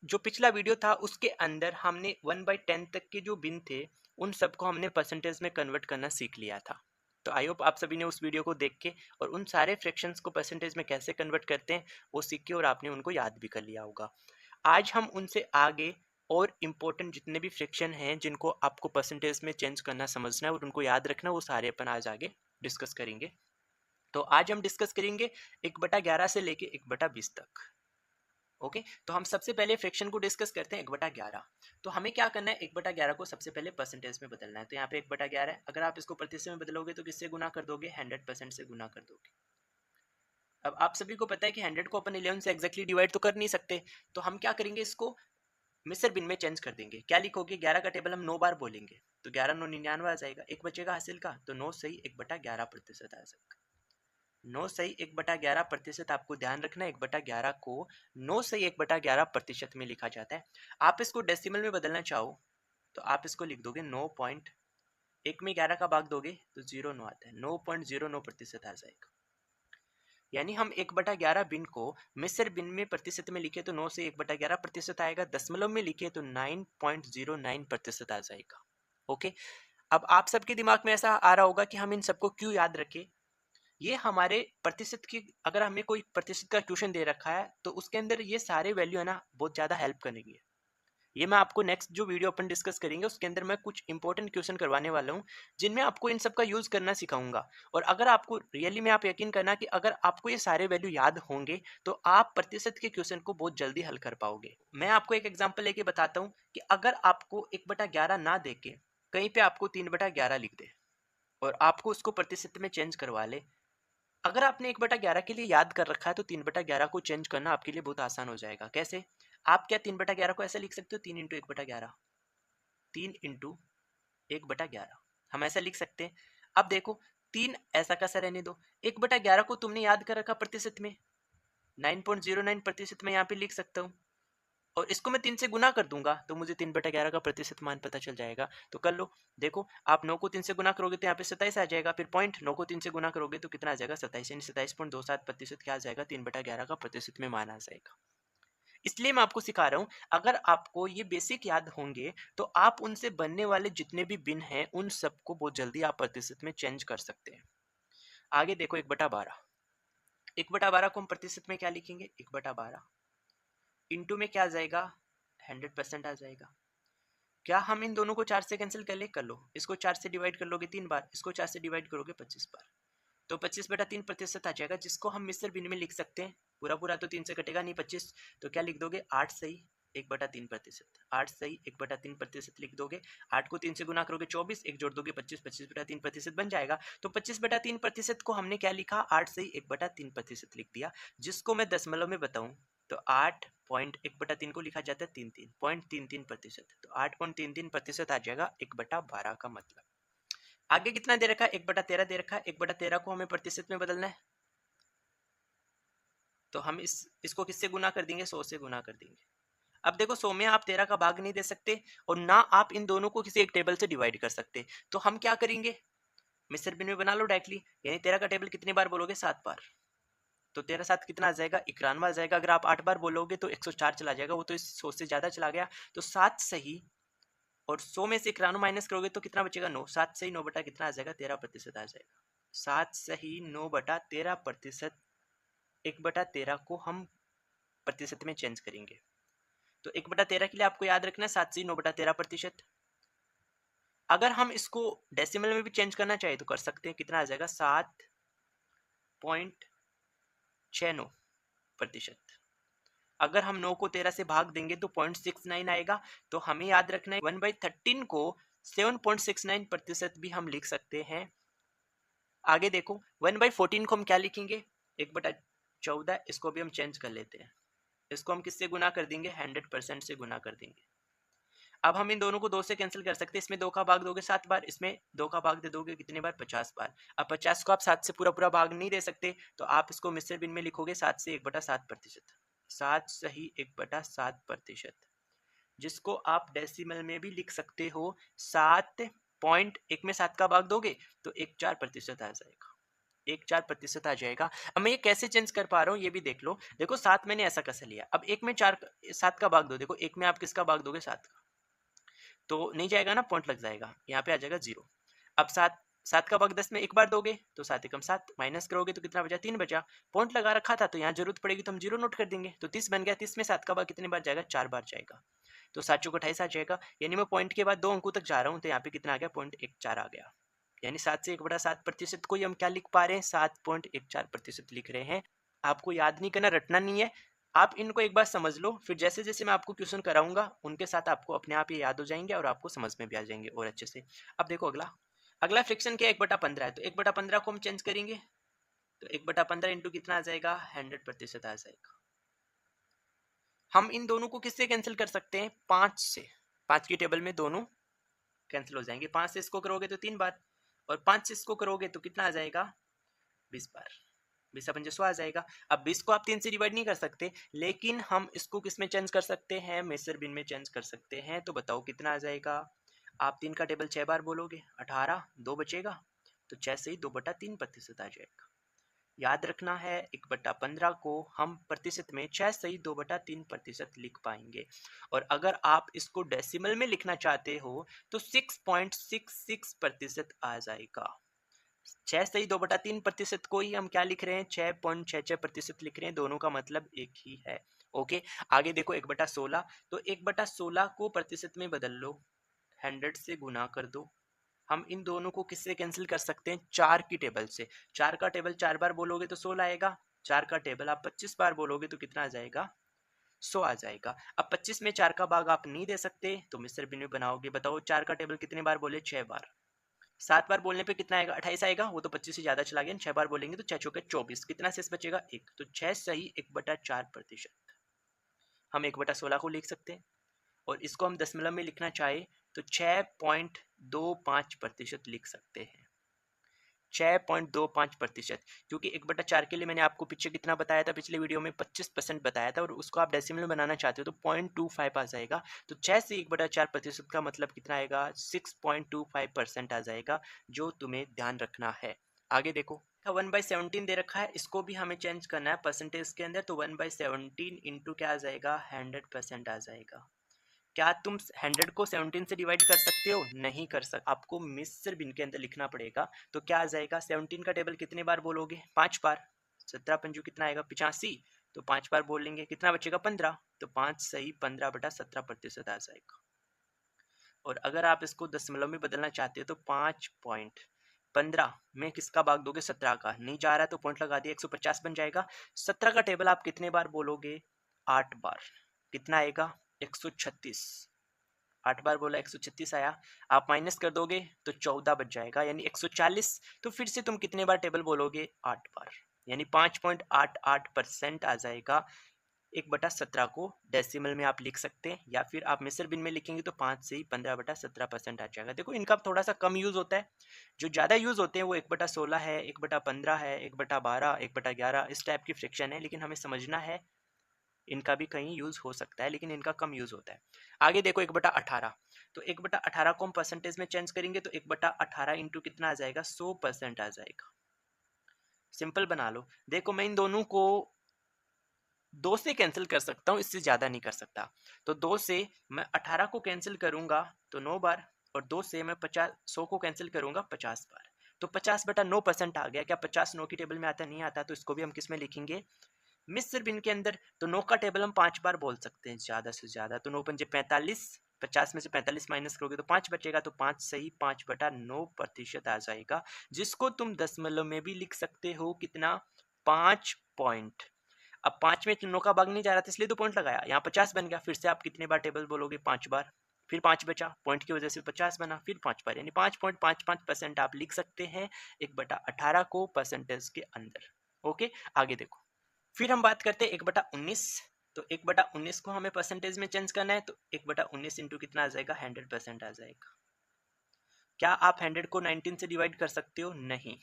जो पिछला वीडियो था उसके अंदर हमने 1/10 तक के जो बिन थे उन सबको हमने परसेंटेज में कन्वर्ट करना सीख लिया था। तो आई होप आप सभी ने उस वीडियो को देख के और उन सारे फ्रैक्शंस को परसेंटेज में कैसे कन्वर्ट करते हैं वो सीख के और आपने उनको याद भी कर लिया होगा। आज हम उनसे आगे और इम्पोर्टेंट जितने भी फ्रैक्शन हैं जिनको आपको परसेंटेज में चेंज करना समझना है और उनको याद रखना, वो सारे अपन आज आगे डिस्कस करेंगे। तो आज हम डिस्कस करेंगे 1/11 से लेके 1/20 तक। ओके, तो हम सबसे पहले फ्रैक्शन को डिस्कस करते हैं 1/11। तो हमें क्या करना है, 1/11 को सबसे पहले परसेंटेज में बदलना है। तो यहाँ पे 1/11 है, अगर आप इसको प्रतिशत में बदलोगे तो किससे गुना कर दोगे, 100% से गुना कर दोगे। अब आप सभी को पता है कि 100 को अपन 11 से एक्जैक्टली डिवाइड तो कर नहीं सकते, तो हम क्या करेंगे, इसको मिस्र बिन में चेंज कर देंगे। क्या लिखोगे, 11 का टेबल हम 9 बार बोलेंगे तो 11 9 99 आ जाएगा, एक बचेगा हासिल का, तो 9 सही 1/11% आ जाएगा। 9 सही 1/11% आपको ध्यान रखना है, 1/11 को 9 सही 1/11% में लिखा जाता है। आप इसको डेसिमल में बदलना चाहो तो आप इसको लिख दोगे 9.1 में 11 का भाग दोगे तो 0 आता है, 9.09% आ जाएगा। यानी हम 1/11 बिन को मिस्र बिन में प्रतिशत में लिखे तो 9 से 1/11% आएगा, दशमलव में लिखे तो 9.09% आ जाएगा। ओके, अब आप सबके दिमाग में ऐसा आ रहा होगा कि हम इन सबको क्यों याद रखें। ये हमारे प्रतिशत की, अगर हमें कोई प्रतिशत का क्वेश्चन दे रखा है तो उसके अंदर ये सारे वैल्यू है ना बहुत ज़्यादा हेल्प करेंगे। ये मैं आपको नेक्स्ट जो वीडियो अपन डिस्कस करेंगे उसके अंदर मैं कुछ इंपॉर्टेंट क्वेश्चन करवाने वाला हूँ जिनमें आपको इन सब का यूज़ करना सिखाऊंगा। और अगर आपको रियली में आप यकीन करना कि अगर आपको ये सारे वैल्यू याद होंगे तो आप प्रतिशत के क्वेश्चन को बहुत जल्दी हल कर पाओगे। मैं आपको एक एग्जाम्पल लेके बताता हूँ कि अगर आपको 1/11 ना दे के कहीं पे आपको 3/11 लिख दे और आपको उसको प्रतिशत में चेंज करवा ले, अगर आपने 1/11 के लिए याद कर रखा है तो 3/11 को चेंज करना आपके लिए बहुत आसान हो जाएगा। कैसे, आप क्या 3/11 को ऐसे लिख सकते हो, 3 × 1/11, 3 × 1/11 हम ऐसा लिख सकते हैं। अब देखो, 3 ऐसा कैसा रहने दो, 1/11 को तुमने याद कर रखा प्रतिशत में, 9.09% में यहाँ पे लिख सकता हूँ और इसको मैं 3 से गुना कर दूंगा तो मुझे 3/11 का प्रतिशत मान पता चल जाएगा। तो कर लो, देखो आप 9 को 3 से गुना करोगे तो यहाँ पे 27 आ जाएगा, फिर पॉइंट 9 को 3 से गुना करोगे तो कितना आ जाएगा, 27, यानी 27.27% क्या आ जाएगा, 3/11 का प्रतिशत में मान आ जाएगा। इसलिए मैं आपको सिखा रहा हूँ, अगर आपको ये बेसिक याद होंगे तो आप उनसे बनने वाले जितने भी बिन हैं उन सबको बहुत जल्दी आप प्रतिशत में चेंज कर सकते हैं। आगे देखो, 1/12, 1/12 को हम प्रतिशत में क्या लिखेंगे, 1/12 इंटू में क्या आ जाएगा, 100% आ जाएगा। क्या हम इन दोनों को 4 से कैंसिल कर ले, कर लो, इसको 4 से डिवाइड कर लोगे 3 बार, इसको 4 से डिवाइड करोगे 25 बार, तो 25/3% आ जाएगा, जिसको हम मिस्र बिन में लिख सकते हैं। पूरा पूरा तो 3 से कटेगा नहीं 25, तो क्या लिख दोगे, 8 सही 1/3%, 8 सही 1/3% लिख दोगे। 8 को 3 से गुना करोगे 24, एक जोड़ दोगे 25, 25/3% बन जाएगा। तो 25/3% को हमने क्या लिखा, 8 सही 1/3% लिख दिया, जिसको मैं दशमलव में बताऊं तो 8.1/3 को लिखा जाता है 33.33%, तो 8.33% आ जाएगा 1/12 का मतलब। आगे कितना दे रखा है, 1/13 दे रखा है, 1/13 को हमें प्रतिशत में बदलना है तो हम इसको किससे गुना कर देंगे, 100 से गुना कर देंगे। अब देखो 100 में आप 13 का भाग नहीं दे सकते और ना आप इन दोनों को किसी एक टेबल से डिवाइड कर सकते, तो हम क्या करेंगे, मिस्र बिन में बना लो डायरेक्टली, यानी 13 का टेबल कितनी बार बोलोगे, 7 बार, तो 13 7 कितना आ जाएगा, 91 आ जाएगा। अगर आप 8 बार बोलोगे तो 104 चला जाएगा, वो तो इस 100 से ज्यादा चला गया, तो 7 सही और 100 में से 91 माइनस करोगे तो कितना बचेगा, 9, 7 सही 9 बटा कितना आ जाएगा, 13% आ जाएगा। 7 सही 9/13%, 1/13 को हम प्रतिशत में चेंज करेंगे, तो 1/13 के लिए आपको याद रखना है 7 सही 9/13%। अगर हम इसको डेसिमल में भी चेंज करना चाहे तो कर सकते हैं, कितना आ जाएगा, 7.69%। अगर हम 9 को 13 से भाग देंगे तो 0.69 आएगा, तो हमें याद रखना है 1/13 को 7.69% भी हम लिख सकते हैं। आगे देखो, 1/14 को हम क्या लिखेंगे, 1/14, इसको भी हम चेंज कर लेते हैं, इसको हम किससे गुना कर देंगे, 100% से गुना कर देंगे। अब हम इन दोनों को 2 से कैंसिल कर सकते हैं, इसमें 2 का भाग दोगे 7 बार, इसमें 2 का भाग दे दोगे कितने बार, 50 बार। अब 50 को आप 7 से पूरा पूरा भाग नहीं दे सकते, तो आप इसको मिस्र बिन में लिखोगे 7 से 1/7%, 7 सही 1/7%, जिसको आप डेसिमल में भी लिख सकते हो 7.1 में 7 का भाग दोगे तो 14% आ जाएगा। 1.4% आ जाएगा। अब मैं ये कैसे चेंज कर पा रहा हूँ ये भी देख लो। देखो 7 मैंने ऐसा कैसे लिया, अब 1 में 7 का भाग दो, देखो 1 में आप किसका भाग दोगे 7 का, तो नहीं जाएगा ना, पॉइंट लग जाएगा, यहाँ पे आ जाएगा 0। अब 7 का भाग 10 में एक बार दोगे तो 7 एकम 7, माइनस करोगे तो कितना बचा, 3 बचा। पॉइंट लगा रखा था तो यहाँ जरूरत पड़ेगी तो हम 0 नोट कर देंगे, तो 30 बन गया। 30 में 7 का भाग कितने बार जाएगा, 4 बार जाएगा, तो 7 चौक 28 आ जाएगा। यानी मैं पॉइंट के बाद 2 अंकों तक जा रहा हूँ, तो यहाँ पे कितना आ गया, 0.14 आ गया। यानी 7 से 1/7% को ही हम क्या लिख पा रहे हैं, 7.14% लिख रहे हैं। आपको याद नहीं करना, रटना नहीं है, आप इनको एक बार समझ लो, फिर जैसे जैसे मैं आपको क्वेश्चन कराऊंगा उनके साथ आपको अपने आप ये याद हो जाएंगे और आपको समझ में भी आ जाएंगे और अच्छे से। अब देखो अगला, अगला फ्रिक्शन क्या, 1/15 है, तो 1/15 को हम चेंज करेंगे, तो 1/15 इंटू कितना आ जाएगा, 100% आ जाएगा। हम इन दोनों को किससे कैंसिल कर सकते हैं, 5 से। 5 की टेबल में दोनों कैंसिल हो जाएंगे, 5 से इसको करोगे तो 3 बार, और 5 से इसको करोगे तो कितना आ जाएगा, 20 बार। 20 अपन 100 आ जाएगा। अब 20 को आप 3 से डिवाइड नहीं कर सकते, लेकिन हम इसको किस में चेंज कर सकते हैं, मेसर बिन में चेंज कर सकते हैं। तो बताओ कितना आ जाएगा, आप 3 का टेबल 6 बार बोलोगे, 18, 2 बचेगा, तो 6 से ही 2/3% आ जाएगा। याद रखना है 1/15 को हम प्रतिशत में 6 सही 2/3% लिख पाएंगे। और अगर आप इसको डेसिमल में लिखना चाहते हो तो 6.66% आ जाएगा। 6 सही 2/3% को ही हम क्या लिख रहे हैं, 6.66% लिख रहे हैं, दोनों का मतलब एक ही है। ओके, आगे देखो 1/16, तो 1/16 को प्रतिशत में बदल लो, 100 से गुना कर दो। हम इन दोनों को किससे कैंसिल कर सकते हैं, 4 की टेबल से। 4 का टेबल 4 बार बोलोगे तो 16 आएगा, 4 का टेबल आप 25 बार बोलोगे तो कितना आ जाएगा, 100 आ जाएगा। अब 25 में 4 का भाग आप नहीं दे सकते तो मिश्र भिन्न बनाओगे। बताओ 4 का टेबल कितने बार बोले, 6 बार। 7 बार बोलने पे कितना आएगा, 28 आएगा, वो तो 25 से ज्यादा चला गया। 6 बार बोलेंगे तो 6 चौके 24, कितना शेष बचेगा, 1। तो 6 सही 1/4%। हम 1/16 को लिख सकते हैं, और इसको हम दशमलव में लिखना चाहे तो 6.25% लिख सकते हैं। 6.25%, क्योंकि 1/4 के लिए मैंने आपको पीछे कितना बताया था, पिछले वीडियो में 25% बताया था, और उसको आप डेसिमल में बनाना चाहते हो तो 0.25 आ जाएगा। तो 6 से 1/4% का मतलब कितना आएगा, 6.25% आ जाएगा, जो तुम्हें ध्यान रखना है। आगे देखो 1/17 दे रखा है, इसको भी हमें चेंज करना है परसेंटेज के अंदर, तो 1/17 इंटू क्या आ जाएगा, 100% आ जाएगा। क्या तुम 100 को 17 से डिवाइड कर सकते हो, नहीं कर सकते, आपको मिस्र बिन के अंदर लिखना पड़ेगा। तो क्या आ जाएगा, 17 का टेबल कितने बार बोलोगे, 5 बार। 17 पंजू कितना आएगा, 85, तो 5 बार बोल लेंगे, कितना बचेगा, 15, तो 5 सही 15/17% आ जाएगा। और अगर आप इसको दशमलव में बदलना चाहते हो तो 5.15 में किसका भाग दोगे, 17 का, नहीं जा रहा है तो पॉइंट लगा दिया, 150 बन जाएगा। 17 का टेबल आप कितने बार बोलोगे, 8 बार, कितना आएगा, 136। 8 बार बोला, 136 आया, आप माइनस कर दोगे तो 14 बच जाएगा, यानी 140। तो फिर से तुम कितने बार टेबल बोलोगे, 8 बार, यानी 5.88% आ जाएगा। 1/17 को डेसिमल में आप लिख सकते हैं, या फिर आप मिस्र बिन में लिखेंगे तो 5 से ही 15/17% आ जाएगा। देखो इनका थोड़ा सा कम यूज होता है, जो ज़्यादा यूज होते हैं वो 1/16 है, 1/15 है, 1/12, 1/11, इस टाइप की फ्रिक्शन है, लेकिन हमें समझना है इनका भी कहीं यूज हो सकता है, लेकिन इनका कम यूज होता है। आगे देखो 1/18, तो 1/18 को हम परसेंटेज में चेंज करेंगे तो 1/18 इंटू कितना आ जाएगा, 100% आ जाएगा। सिंपल बना लो, देखो मैं इन दोनों को 2 से कैंसिल कर सकता हूँ, इससे ज़्यादा नहीं कर सकता। तो 2 से मैं 18 को कैंसिल करूंगा तो 9 बार, और 2 से मैं 100 को कैंसिल करूंगा 50 बार, तो 50/9% आ गया। क्या 50 9 की टेबल में आता, नहीं आता, तो इसको भी हम किस में लिखेंगे, मिस्र बिन के अंदर। तो 9 का टेबल हम 5 बार बोल सकते हैं ज़्यादा से ज़्यादा, तो 9 पंजे 45, 50 में से 45 माइनस करोगे तो 5 बचेगा, तो 5 सही 5/9% आ जाएगा, जिसको तुम दशमलव में भी लिख सकते हो, कितना, 5 पॉइंट। अब 5 में 9 का भाग नहीं जा रहा था इसलिए 2 पॉइंट लगाया, यहाँ 50 बन गया। फिर से आप कितने बार टेबल बोलोगे, 5 बार, फिर 5 बचा, पॉइंट की वजह से 50 बना, फिर 5 बार, यानी 5.55% आप लिख सकते हैं 1/18 को परसेंटेज के अंदर। ओके, आगे देखो, फिर हम बात करते हैं 1/19, तो 1/19 को हमें परसेंटेज में चेंज करना है, तो 1/19 इंटू कितना आ जाएगा, 100% आ जाएगा। क्या आप 100 को 19 से डिवाइड कर सकते हो, नहीं,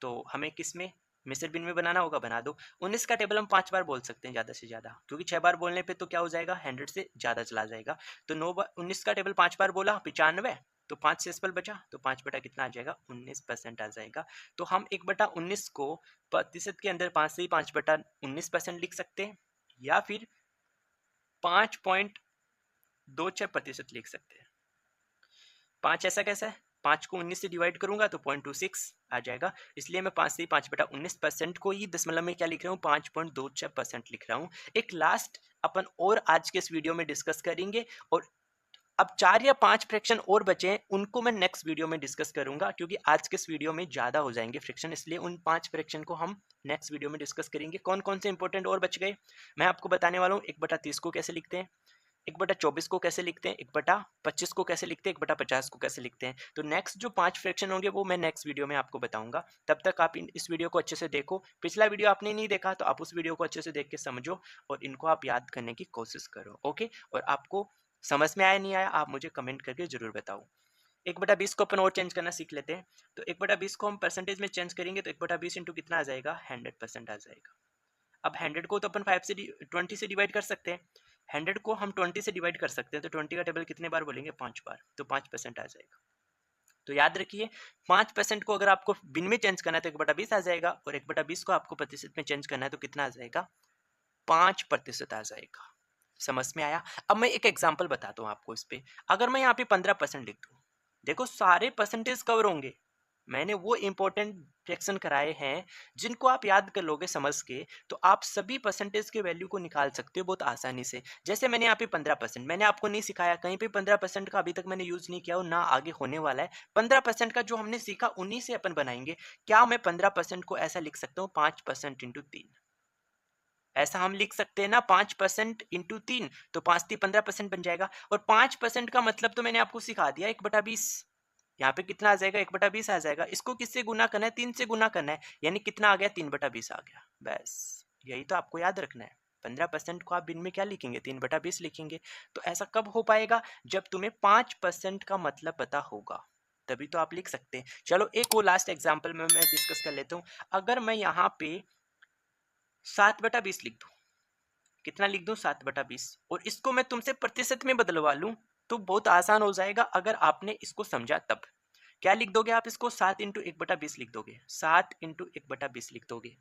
तो हमें किस में, मिस्र बिन में बनाना होगा, बना दो। 19 का टेबल हम 5 बार बोल सकते हैं ज़्यादा से ज़्यादा, क्योंकि 6 बार बोलने पे तो क्या हो जाएगा, 100 से ज़्यादा चला जाएगा। तो 19 का टेबल 5 बार बोला, 95, तो 5 डेसिमल बचा, तो 5 बटा कितना आ जाएगा, 19% आ जाएगा। तो हम 1/19 को प्रतिशत के अंदर 5 से ही 5/19% लिख सकते हैं, या फिर 5.26% लिख सकते हैं। 5 ऐसा कैसा है, 5 को 19 से डिवाइड करूंगा तो 0.26 आ जाएगा, इसलिए मैं 5 से ही 5/19% को ही दशमलव में क्या लिख रहा हूँ, 5.26% लिख रहा हूँ। एक लास्ट अपन और आज के इस वीडियो में डिस्कस करेंगे, और अब 4 या 5 फ्रैक्शन और बचे हैं, उनको मैं नेक्स्ट वीडियो में डिस्कस करूंगा, क्योंकि आज के इस वीडियो में ज़्यादा हो जाएंगे फ्रैक्शन, इसलिए उन 5 फ्रैक्शन को हम नेक्स्ट वीडियो में डिस्कस करेंगे। कौन कौन से इंपॉर्टेंट और बच गए मैं आपको बताने वाला हूँ। 1/30 को कैसे लिखते हैं, 1/24 को कैसे लिखते हैं, 1/25 को कैसे लिखते हैं, 1/50 को कैसे लिखते हैं। तो नेक्स्ट जो 5 फ्रैक्शन होंगे वो मैं नेक्स्ट वीडियो में आपको बताऊंगा। तब तक आप इस वीडियो को अच्छे से देखो। पिछला वीडियो आपने नहीं देखा तो आप उस वीडियो को अच्छे से देख के समझो, और इनको आप याद करने की कोशिश करो। ओके, और आपको समझ में आया नहीं आया आप मुझे कमेंट करके जरूर बताओ। 1/20 को अपन और चेंज करना सीख लेते हैं। तो 1/20 को हम परसेंटेज में चेंज करेंगे, तो 1/20 इंटू कितना आ जाएगा, 100% आ जाएगा। अब 100 को तो अपन 20 से डिवाइड कर सकते हैं, 100 को हम 20 से डिवाइड कर सकते हैं, तो 20 का टेबल कितने बार बोलेंगे, 5 बार, तो 5% आ जाएगा। तो याद रखिए 5% को अगर आपको बिन में चेंज करना है तो 1/20 आ जाएगा, और 1/20 को आपको प्रतिशत में चेंज करना है तो कितना आ जाएगा, 5% आ जाएगा। समझ में आया। अब मैं एक एग्जांपल बताता हूँ आपको इस पे। अगर मैं यहाँ पे 15% लिख दूँ, देखो सारे परसेंटेज कवर होंगे। मैंने वो इंपॉर्टेंट फ्रैक्शन कराए हैं जिनको आप याद कर लोगे समझ के, तो आप सभी परसेंटेज के वैल्यू को निकाल सकते हो बहुत आसानी से। जैसे मैंने यहाँ पे 15%, मैंने आपको नहीं सिखाया कहीं पे, 15% का अभी तक मैंने यूज नहीं किया और ना आगे होने वाला है। 15% का जो हमने सीखा उन्हीं से अपन बनाएंगे। क्या मैं 15% को ऐसा लिख सकता हूँ, 5% इंटू 3, ऐसा हम लिख सकते हैं ना, 5% इंटू 3, तो 5×3 = 15% बन जाएगा। और 5% का मतलब तो मैंने आपको सिखा दिया, 1/20। यहाँ पे कितना आ जाएगा, 1/20 आ जाएगा। इसको किससे गुना करना है, 3 से गुना करना है, यानी कितना आ गया, 3/20 आ गया। बस यही तो आपको याद रखना है। 15% को आप बिन में क्या लिखेंगे, 3/20 लिखेंगे। तो ऐसा कब हो पाएगा, जब तुम्हें 5% का मतलब पता होगा, तभी तो आप लिख सकते हैं। चलो एक वो लास्ट एग्जाम्पल में मैं डिस्कस कर लेता हूँ। अगर मैं यहाँ पे 7/20 लिख दूँ, कितना लिख दूं, 7/20, और इसको मैं तुमसे प्रतिशत में बदलवा लूं, तो बहुत आसान हो जाएगा अगर आपने इसको समझा तब। क्या लिख दोगे आप इसको, 7 इंटू 1/20 लिख दोगे, 7 इंटू 1/20 लिख दोगे।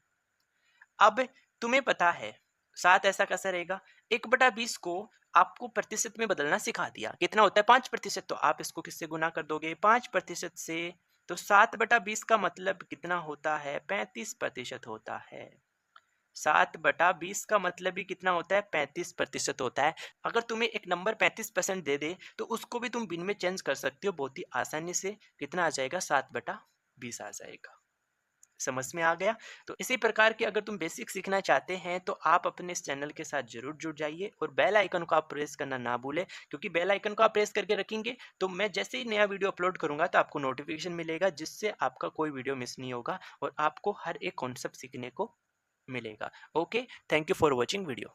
अब तुम्हें पता है 7 ऐसा कैसा रहेगा, 1/20 को आपको प्रतिशत में बदलना सिखा दिया, कितना होता है 5%, तो आप इसको किससे गुना कर दोगे, 5% से। तो 7/20 का मतलब कितना होता है, 35% होता है। 7/20 का मतलब भी कितना होता है, 35% होता है। अगर तुम्हें एक नंबर 35% दे दे तो उसको भी तुम बिन में चेंज कर सकते हो बहुत ही आसानी से। कितना आ जाएगा, 7/20 आ जाएगा। समझ में आ गया। तो इसी प्रकार के अगर तुम बेसिक सीखना चाहते हैं तो आप अपने इस चैनल के साथ जरूर जुड़ जाइए, और बेल आइकन को आप प्रेस करना ना भूलें, क्योंकि बेल आइकन को आप प्रेस करके रखेंगे तो मैं जैसे ही नया वीडियो अपलोड करूंगा तो आपको नोटिफिकेशन मिलेगा, जिससे आपका कोई वीडियो मिस नहीं होगा और आपको हर एक कॉन्सेप्ट सीखने को मिलेगा। Okay, thank you for watching video.